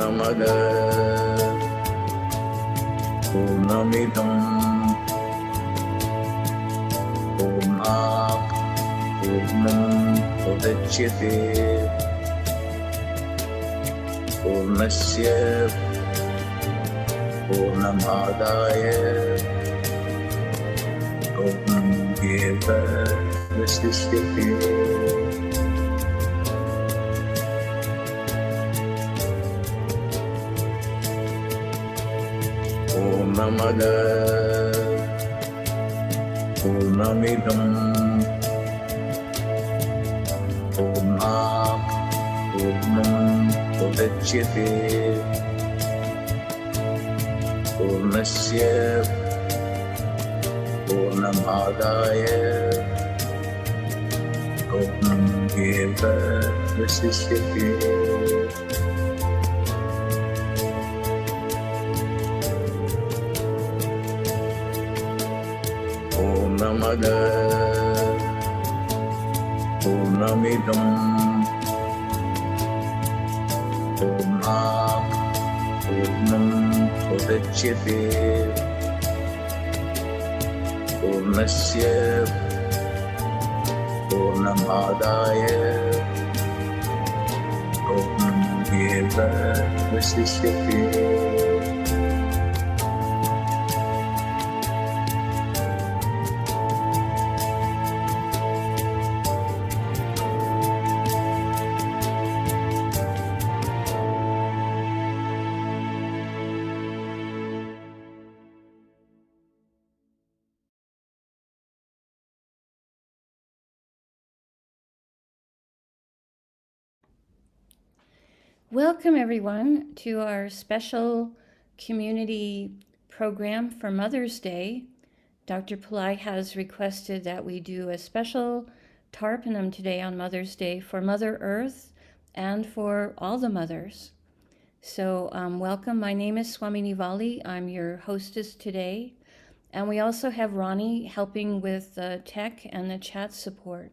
Purnamada Purnamidam Purnat Purnam Udachyate Purnasya Purnamadaya Purnameva Vasishyate Purnamada Purnamidam Purnat Purnam Udachyate Purnasya Purnamadaya Purnameva Vasishyate Purnamada Purnamidam Purnat Purnam Udachyate Purnasya Purnamadaya Purnameva Vasishyate Welcome everyone to our special community program for Mother's Day. Dr. Pillai has requested that we do a special Tarpanam today on Mother's Day for Mother Earth and for all the mothers. So welcome. My name is Swamini Valli. I'm your hostess today. And we also have Ronnie helping with the tech and the chat support.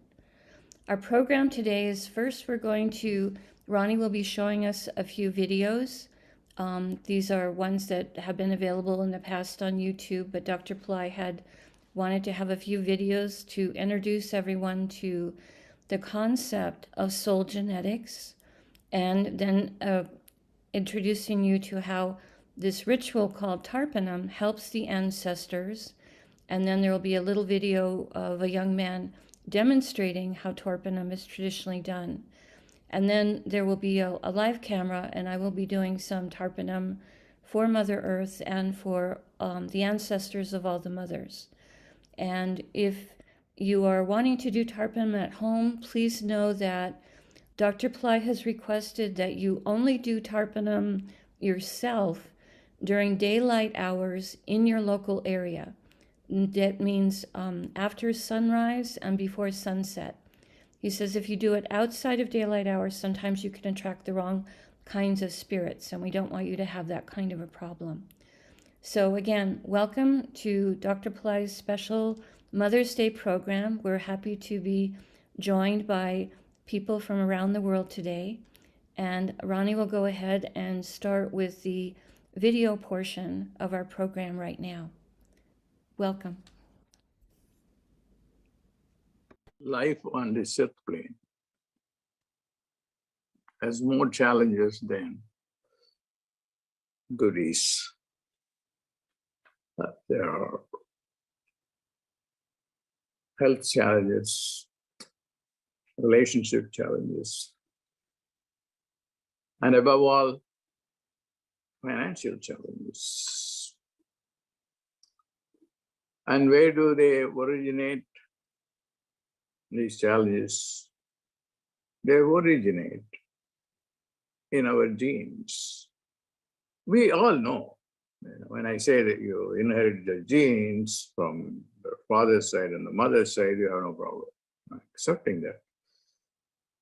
Our program today is first Ronnie will be showing us a few videos. These are ones that have been available in the past on YouTube, but Dr. Pillai had wanted to have a few videos to introduce everyone to the concept of soul genetics, and then introducing you to how this ritual called Tarpanam helps the ancestors. And then there will be a little video of a young man demonstrating how Tarpanam is traditionally done. And then there will be a live camera, and I will be doing some Tarpanam for Mother Earth and for the ancestors of all the mothers. And if you are wanting to do Tarpanam at home, please know that Dr. Pillai has requested that you only do Tarpanam yourself during daylight hours in your local area. That means after sunrise and before sunset. He says if you do it outside of daylight hours, sometimes you can attract the wrong kinds of spirits, and we don't want you to have that kind of a problem. So again, welcome to Dr. Pillai's special Mother's Day program. We're happy to be joined by people from around the world today. And Ronnie will go ahead and start with the video portion of our program right now. Welcome. Life on this earth plane has more challenges than goodies. There are health challenges, relationship challenges, and above all, financial challenges. And where do they originate? These challenges, they originate in our genes. We all know, when I say that you inherit the genes from the father's side and the mother's side, you have no problem accepting that.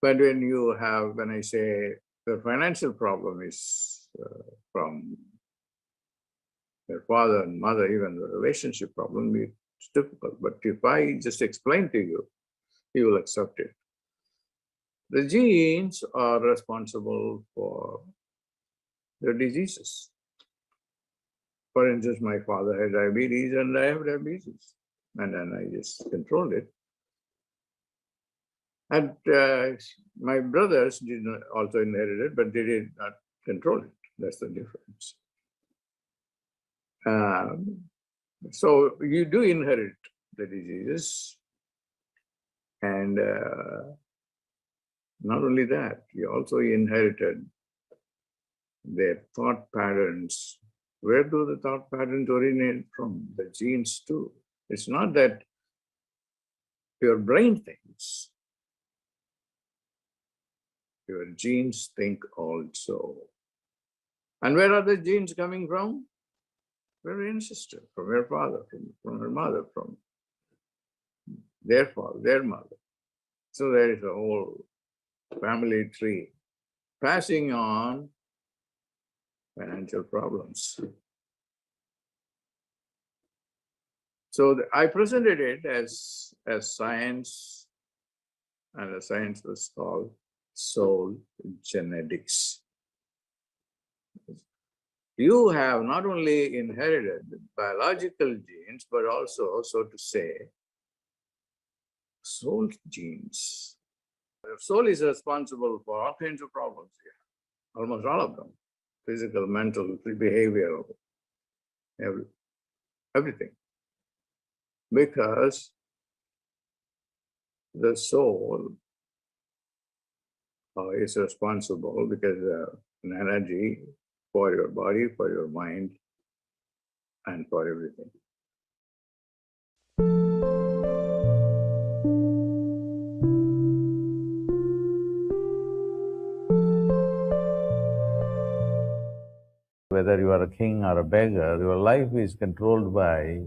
But when I say the financial problem is from their father and mother, even the relationship problem, it's difficult. But if I just explain to you, you will accept it. The genes are responsible for the diseases. For instance, my father had diabetes and I have diabetes. And then I just controlled it. And my brothers did not also inherit it, but they did not control it. That's the difference. So you do inherit the diseases. And not only that, you also inherited their thought patterns. Where do the thought patterns originate from? The genes too. It's not that your brain thinks. Your genes think also. And where are the genes coming from? From your ancestor, from your father, from your mother, from their father, their mother. So there is a whole family tree passing on financial problems. So I presented it as science, and the science was called soul genetics. You have not only inherited biological genes, but also, so to say, soul genes. Your soul is responsible for all kinds of problems here, almost all of them. Physical, mental, behavioral, everything. Because the soul is responsible because an energy for your body, for your mind, and for everything. Whether you are a king or a beggar, your life is controlled by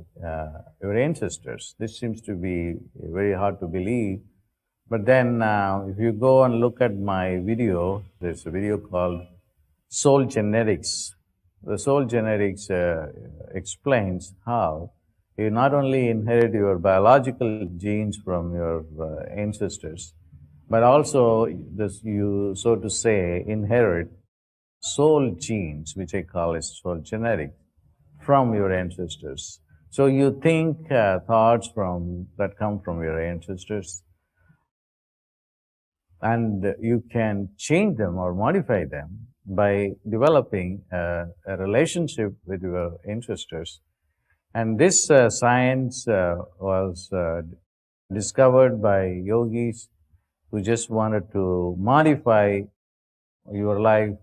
your ancestors. This seems to be very hard to believe. But then if you go and look at my video, there's a video called Soul Genetics. The Soul Genetics explains how you not only inherit your biological genes from your ancestors, but also you, so to say, inherit soul genes, which I call as soul genetics, from your ancestors. So you think thoughts that come from your ancestors, and you can change them or modify them by developing a relationship with your ancestors. And this science was discovered by yogis who just wanted to modify your life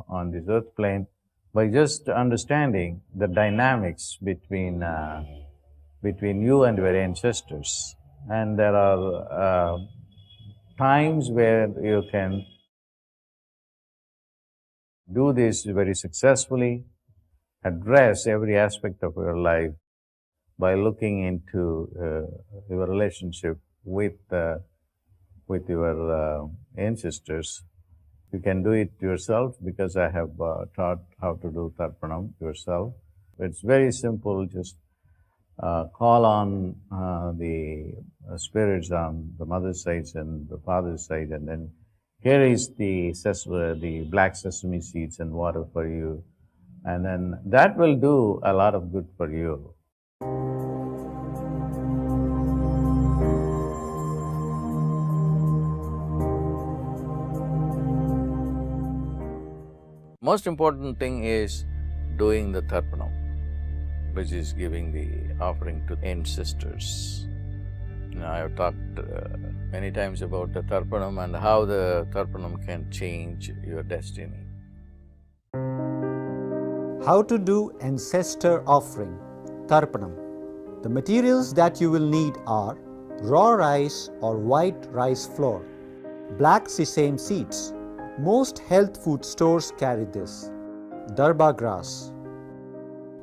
on this earth plane by just understanding the dynamics between you and your ancestors. And there are times where you can do this very successfully, address every aspect of your life by looking into your relationship with your ancestors. You can do it yourself because I have taught how to do Tarpanam yourself. It's very simple. Just call on the spirits on the mother's side and the father's side, and then here is the black sesame seeds and water for you, and then that will do a lot of good for you. Most important thing is doing the Tarpanam, which is giving the offering to ancestors. I have talked many times about the Tarpanam and how the Tarpanam can change your destiny. How to do ancestor offering, Tarpanam. The materials that you will need are raw rice or white rice flour, black sesame seeds. Most health food stores carry this. Darba grass.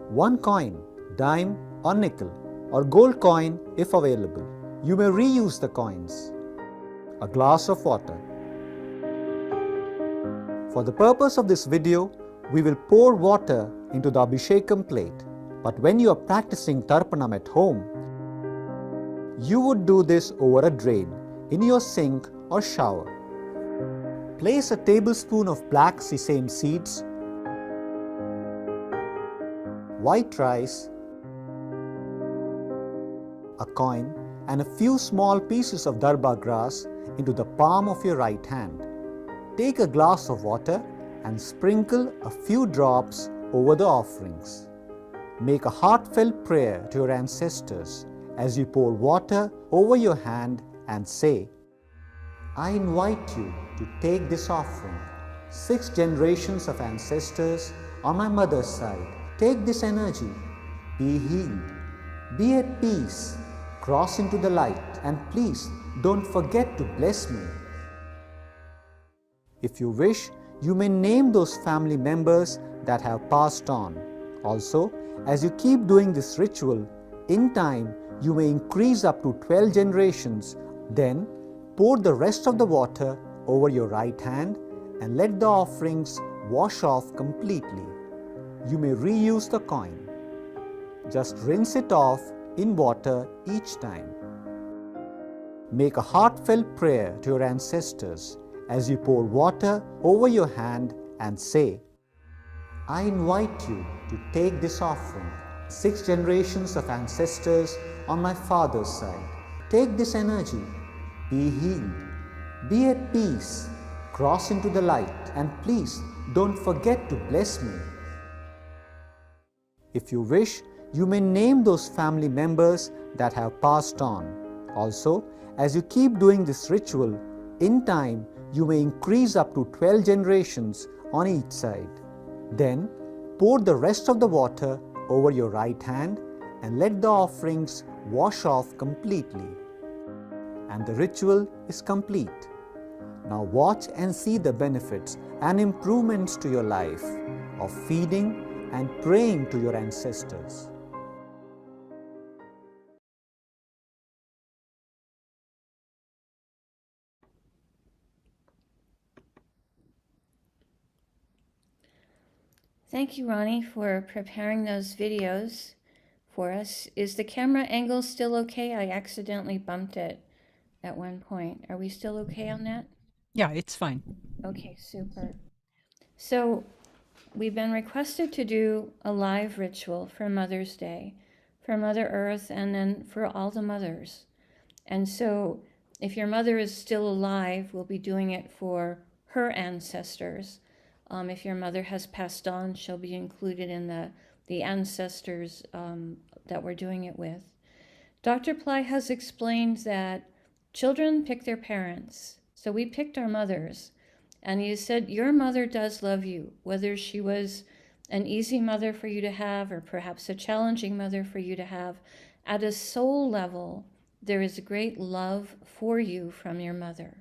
1 coin, dime or nickel, or gold coin if available. You may reuse the coins. A glass of water. For the purpose of this video, we will pour water into the Abhishekam plate. But when you are practicing Tarpanam at home, you would do this over a drain, in your sink or shower. Place a tablespoon of black sesame seeds white rice, a coin, and a few small pieces of darba grass into the palm of your right hand. Take a glass of water and sprinkle a few drops over the offerings. Make a heartfelt prayer to your ancestors as you pour water over your hand and say, I invite you to take this offering. 6 generations of ancestors on my mother's side, take this energy. Be healed. Be at peace. Cross into the light, and please don't forget to bless me. If you wish, you may name those family members that have passed on. Also, as you keep doing this ritual, in time you may increase up to 12 generations. Then pour the rest of the water over your right hand and let the offerings wash off completely. You may reuse the coin. Just rinse it off in water each time. Make a heartfelt prayer to your ancestors as you pour water over your hand and say, I invite you to take this offering. 6 generations of ancestors on my father's side, take this energy. Be healed. Be at peace. Cross into the light, and please don't forget to bless me. If you wish, you may name those family members that have passed on. Also, as you keep doing this ritual, in time you may increase up to 12 generations on each side. Then pour the rest of the water over your right hand and let the offerings wash off completely. And the ritual is complete. Now watch and see the benefits and improvements to your life of feeding and praying to your ancestors. Thank you, Ronnie, for preparing those videos for us. Is the camera angle still okay? I accidentally bumped it at one point. Are we still okay on that? Yeah, it's fine. Okay, super. So we've been requested to do a live ritual for Mother's Day, for Mother Earth, and then for all the mothers. And so if your mother is still alive, we'll be doing it for her ancestors. If your mother has passed on, she'll be included in the ancestors that we're doing it with. Dr. Pillai has explained that children pick their parents. So we picked our mothers. And he said, your mother does love you, whether she was an easy mother for you to have or perhaps a challenging mother for you to have. At a soul level, there is a great love for you from your mother.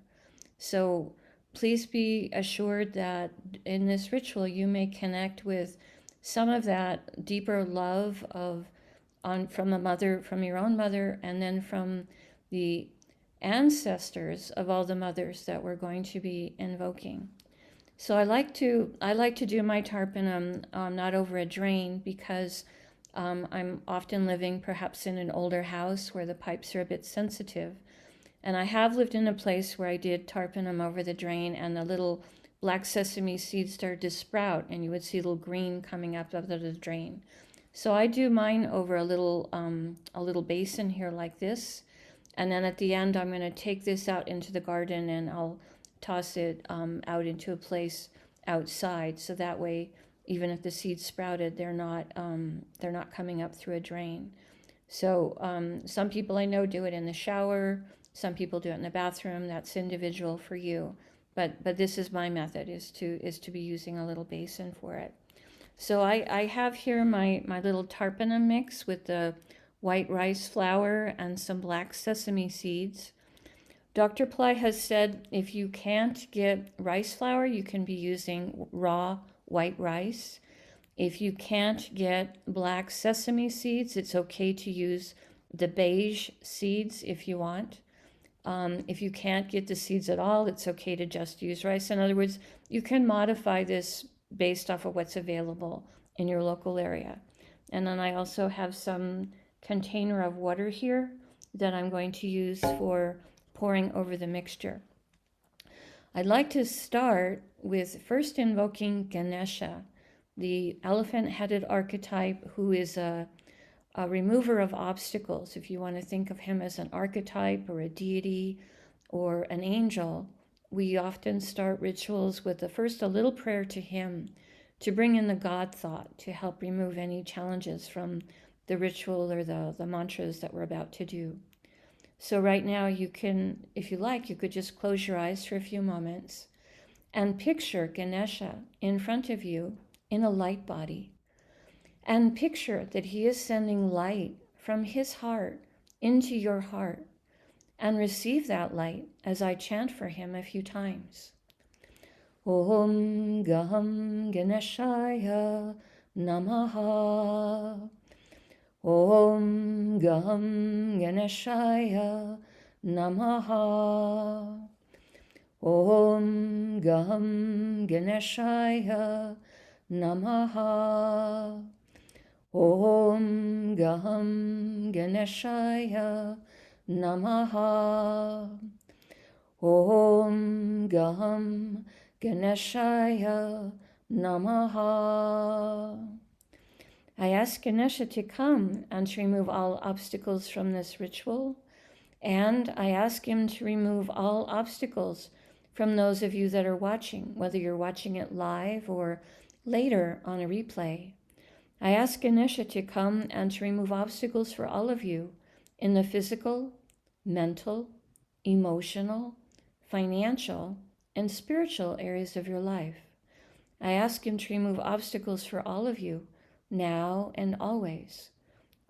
So please be assured that in this ritual, you may connect with some of that deeper love from the mother, from your own mother, and then from the ancestors of all the mothers that we're going to be invoking. So I like to do my Tarpanam not over a drain because I'm often living perhaps in an older house where the pipes are a bit sensitive. And I have lived in a place where I did Tarpanam over the drain and the little black sesame seeds started to sprout and you would see a little green coming up out of the drain. So I do mine over a little basin here like this. And then at the end, I'm going to take this out into the garden and I'll toss it out into a place outside. So that way, even if the seeds sprouted, they're not coming up through a drain. So some people I know do it in the shower. Some people do it in the bathroom. That's individual for you. But this is my method, is to be using a little basin for it. So I have here my little Tarpanam mix with the white rice flour and some black sesame seeds. Dr. Pillai has said if you can't get rice flour, you can be using raw white rice. If you can't get black sesame seeds, it's okay to use the beige seeds if you want. If you can't get the seeds at all, it's okay to just use rice. In other words, you can modify this based off of what's available in your local area. And then I also have some container of water here that I'm going to use for pouring over the mixture. I'd like to start with first invoking Ganesha. the elephant-headed archetype, who is a remover of obstacles. If you want to think of him as an archetype or a deity or an angel, we often start rituals with first a little prayer to him to bring in the God thought to help remove any challenges from the ritual or the mantras that we're about to do. So right now you can, if you like, you could just close your eyes for a few moments and picture Ganesha in front of you in a light body. And picture that he is sending light from his heart into your heart, and receive that light as I chant for him a few times. Om Gaham Ganeshaya Namaha. Om Gaham Ganeshaya Namaha. Om Gaham Ganeshaya Namaha. Om Gaham Ganeshaya Namaha. Om Gaham Ganeshaya Namaha. I ask Ganesha to come and to remove all obstacles from this ritual, and I ask him to remove all obstacles from those of you that are watching, whether you're watching it live or later on a replay. I ask Ganesha to come and to remove obstacles for all of you in the physical, mental, emotional, financial, and spiritual areas of your life. I ask him to remove obstacles for all of you now and always.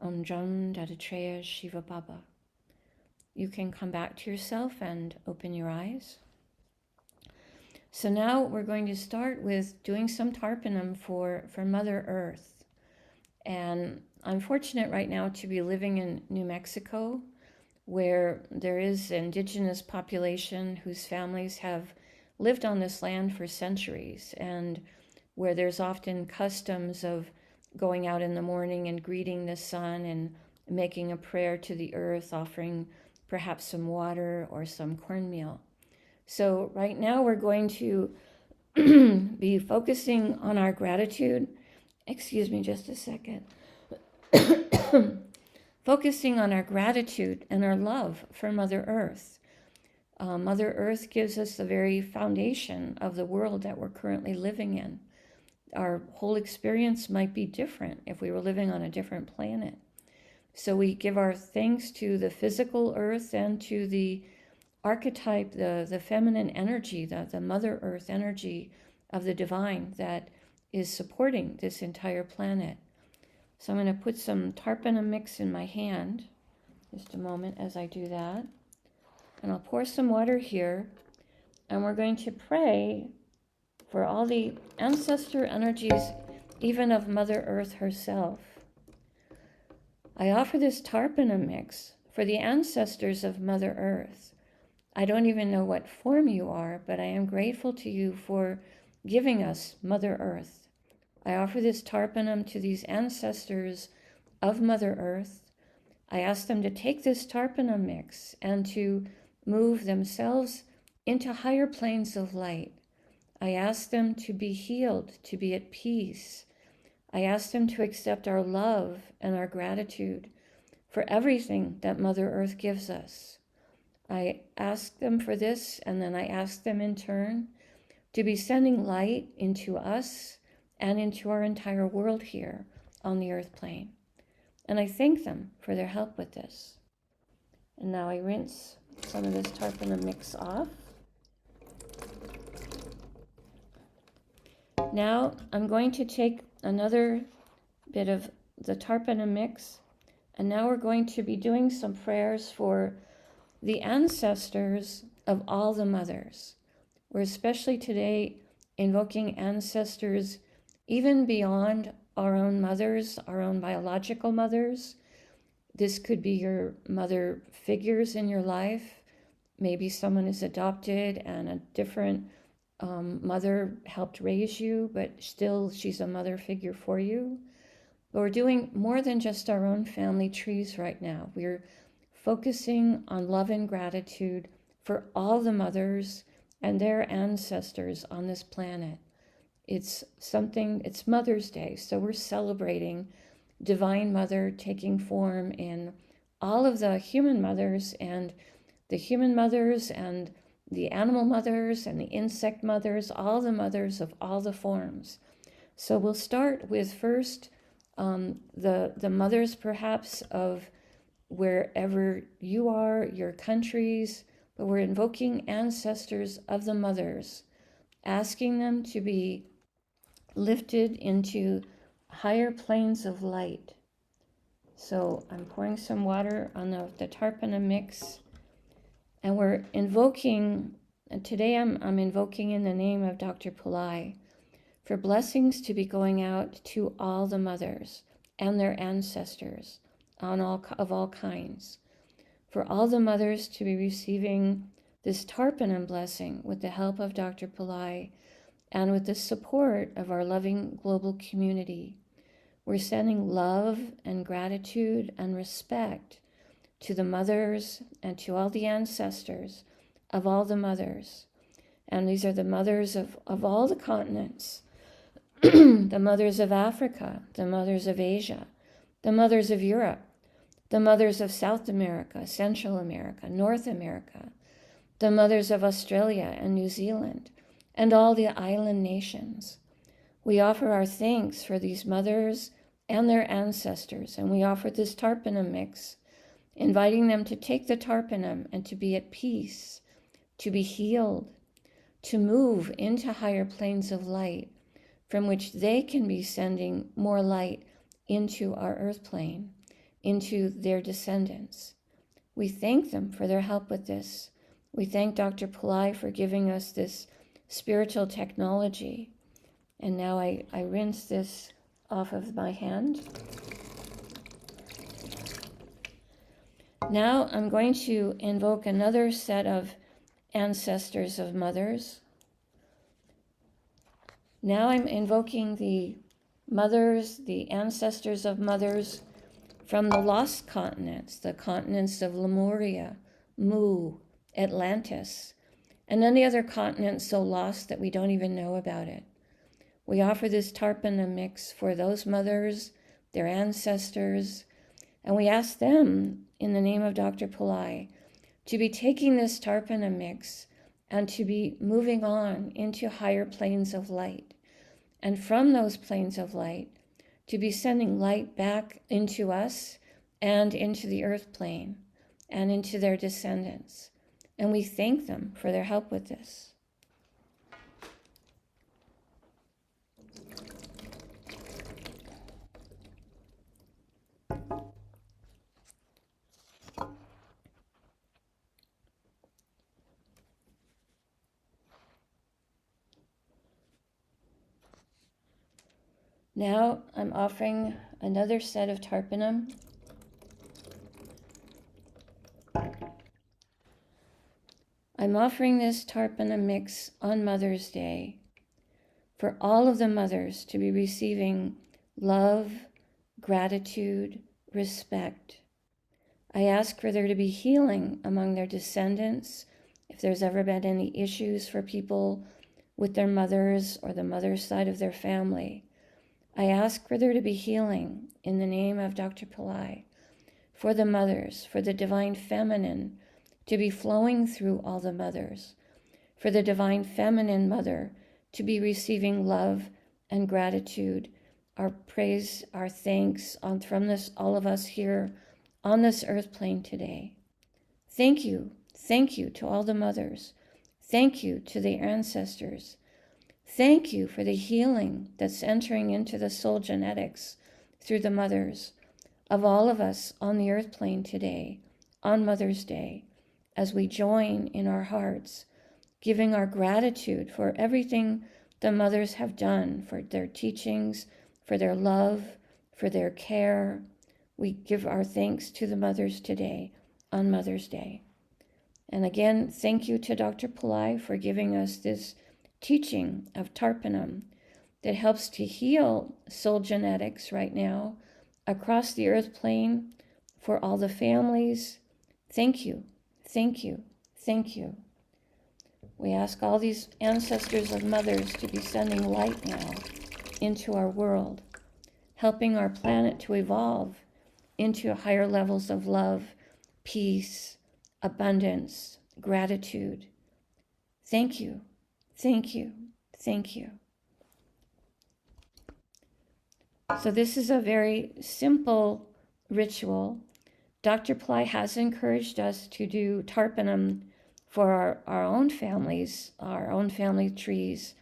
Om Jam Dattatreya Shiva Baba. You can come back to yourself and open your eyes. So now we're going to start with doing some Tarpanam for Mother Earth. And I'm fortunate right now to be living in New Mexico, where there is an indigenous population whose families have lived on this land for centuries, and where there's often customs of going out in the morning and greeting the sun and making a prayer to the earth, offering perhaps some water or some cornmeal. So right now we're going to be focusing on our gratitude. Excuse me just a second. Focusing on our gratitude and our love for Mother Earth. Mother Earth gives us the very foundation of the world that we're currently living in. Our whole experience might be different if we were living on a different planet. So we give our thanks to the physical earth and to the archetype, the feminine energy, the Mother Earth energy of the divine that is supporting this entire planet. So I'm going to put some Tarpanam mix in my hand. Just a moment as I do that. And I'll pour some water here. And we're going to pray for all the ancestor energies, even of Mother Earth herself. I offer this Tarpanam mix for the ancestors of Mother Earth. I don't even know what form you are, but I am grateful to you for giving us Mother Earth. I offer this Tarpanam to these ancestors of Mother Earth. I ask them to take this Tarpanam mix and to move themselves into higher planes of light. I ask them to be healed, to be at peace. I ask them to accept our love and our gratitude for everything that Mother Earth gives us. I ask them for this, and then I ask them in turn to be sending light into us and into our entire world here on the earth plane. And I thank them for their help with this. And now I rinse some of this Tarpanam mix off. Now I'm going to take another bit of the Tarpanam mix, and now we're going to be doing some prayers for the ancestors of all the mothers. We're especially today invoking ancestors even beyond our own mothers, our own biological mothers. This could be your mother figures in your life. Maybe someone is adopted and a different mother helped raise you, but still she's a mother figure for you. But we're doing more than just our own family trees right now. We're focusing on love and gratitude for all the mothers and their ancestors on this planet, It's Mother's Day, so we're celebrating Divine Mother taking form in all of the human mothers and the animal mothers and the insect mothers, all the mothers of all the forms. So we'll start with first the mothers perhaps of wherever you are, your countries, but we're invoking ancestors of the mothers, asking them to be lifted into higher planes of light. So I'm pouring some water on the Tarpanam mix, and we're invoking, and today I'm invoking in the name of Dr. Pillai for blessings to be going out to all the mothers and their ancestors of all kinds, for all the mothers to be receiving this Tarpanam blessing with the help of Dr. Pillai and with the support of our loving global community. We're sending love and gratitude and respect to the mothers and to all the ancestors of all the mothers. And these are the mothers of all the continents, the mothers of Africa, the mothers of Asia, the mothers of Europe, the mothers of South America, Central America, North America, the mothers of Australia and New Zealand, and all the island nations. We offer our thanks for these mothers and their ancestors, and we offer this Tarpanam mix, inviting them to take the Tarpanam and to be at peace, to be healed, to move into higher planes of light, from which they can be sending more light into our earth plane, into their descendants. We thank them for their help with this. We thank Dr. Pillai for giving us this spiritual technology. And now I rinse this off of my hand. Now I'm going to invoke another set of ancestors of mothers. Now I'm invoking the mothers, the ancestors of mothers from the lost continents, the continents of Lemuria, Mu, Atlantis, and any other continent so lost that we don't even know about it. We offer this Tarpanam mix for those mothers, their ancestors, and we ask them, in the name of Dr. Pillai, to be taking this Tarpanam mix and to be moving on into higher planes of light. And from those planes of light, to be sending light back into us and into the earth plane and into their descendants. And we thank them for their help with this. Now I'm offering another set of Tarpanam. I'm offering this Tarpanam mix on Mother's Day for all of the mothers to be receiving love, gratitude, respect. I ask for there to be healing among their descendants, if there's ever been any issues for people with their mothers or the mother's side of their family. I ask for there to be healing in the name of Dr. Pillai, for the mothers, for the divine feminine to be flowing through all the mothers, for the divine feminine mother to be receiving love and gratitude, our praise, our thanks from all of us here on this earth plane today. Thank you to all the mothers. Thank you to the ancestors. Thank you for the healing that's entering into the soul genetics through the mothers of all of us on the earth plane today, on Mother's Day, as we join in our hearts, giving our gratitude for everything the mothers have done, for their teachings, for their love, for their care. We give our thanks to the mothers today on Mother's Day. And again, thank you to Dr. Pillai for giving us this teaching of Tarpanam that helps to heal soul genetics right now across the earth plane for all the families. Thank you, thank you, thank you. We ask all these ancestors of mothers to be sending light now into our world, helping our planet to evolve into higher levels of love, peace, abundance, gratitude. Thank you, thank you, thank you. So this is a very simple ritual. Dr. Pillai has encouraged us to do Tarpanam for our own families, our own family trees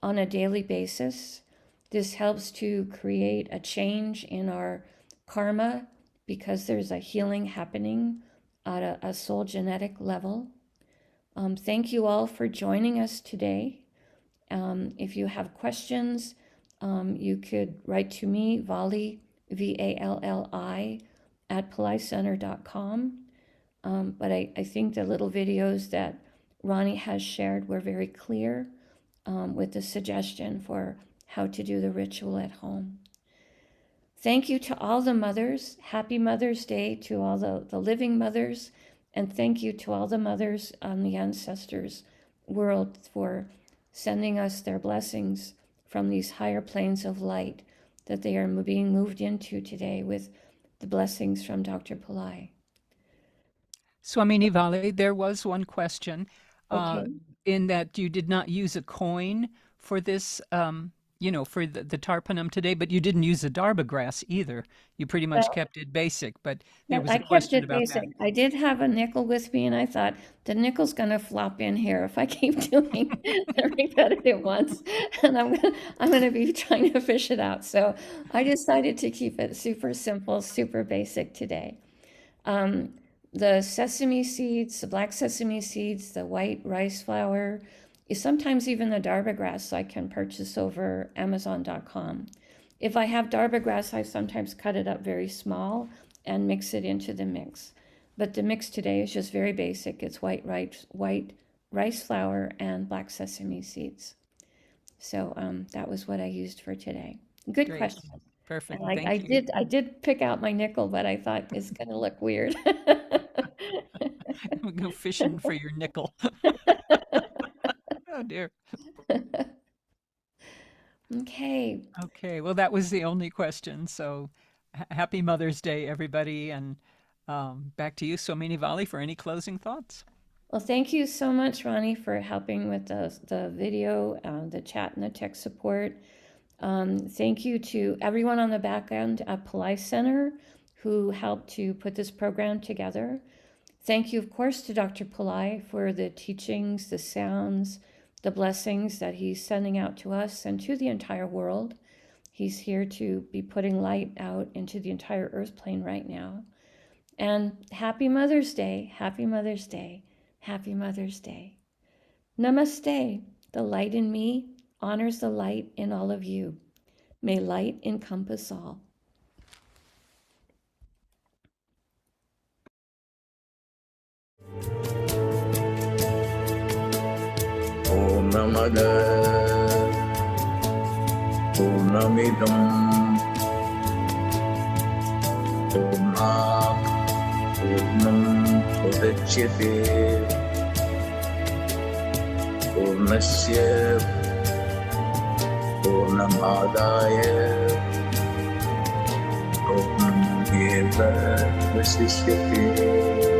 on a daily basis. This helps to create a change in our karma because there's a healing happening at a soul genetic level. Thank you all for joining us today. If you have questions, you could write to me, Valli, Valli, at pillaicenter.com. But I think the little videos that Ronnie has shared were very clear with the suggestion for how to do the ritual at home. Thank you to all the mothers. Happy Mother's Day to all the living mothers. And thank you to all the mothers on the ancestors' world for sending us their blessings from these higher planes of light that they are being moved into today with the blessings from Dr. Pillai. Swamini Valli, there was one question Okay. in that you did not use a coin for this, for the Tarpanam today, but you didn't use the Darba grass either. You pretty much kept it basic, but there was I a kept question it about basic. that. I did have a nickel with me, and I thought the nickel's going to flop in here if I keep doing the repetitive ones, and I'm going to be trying to fish it out. So I decided to keep it super simple, super basic today. The sesame seeds, the black sesame seeds, the white rice flour, sometimes even the Darba grass I can purchase over Amazon.com. If I have Darba grass, I sometimes cut it up very small and mix it into the mix. But the mix today is just very basic. It's white rice flour and black sesame seeds. So that was what I used for today. Good Great. question. Perfect. And Thank you. I did pick out my nickel, but I thought it's going to look weird. We'll go fishing for your nickel. Oh dear. Okay. Okay, well, that was the only question. So happy Mother's Day, everybody. And back to you, Swamini Valli, for any closing thoughts. Well, thank you so much, Ronnie, for helping with the video, the chat, and the tech support. Thank you to everyone on the back end at Pillai Center who helped to put this program together. Thank you, of course, to Dr. Pillai for the teachings, the sounds, the blessings that he's sending out to us and to the entire world. He's here to be putting light out into the entire earth plane right now. And happy Mother's Day, happy Mother's Day, happy Mother's Day. Namaste. The light in me honors the light in all of you. May light encompass all. Om Namada Purnamidam Purnam Purnam Udachyate Purnasya Purnamadaya Purnameva Vasishyate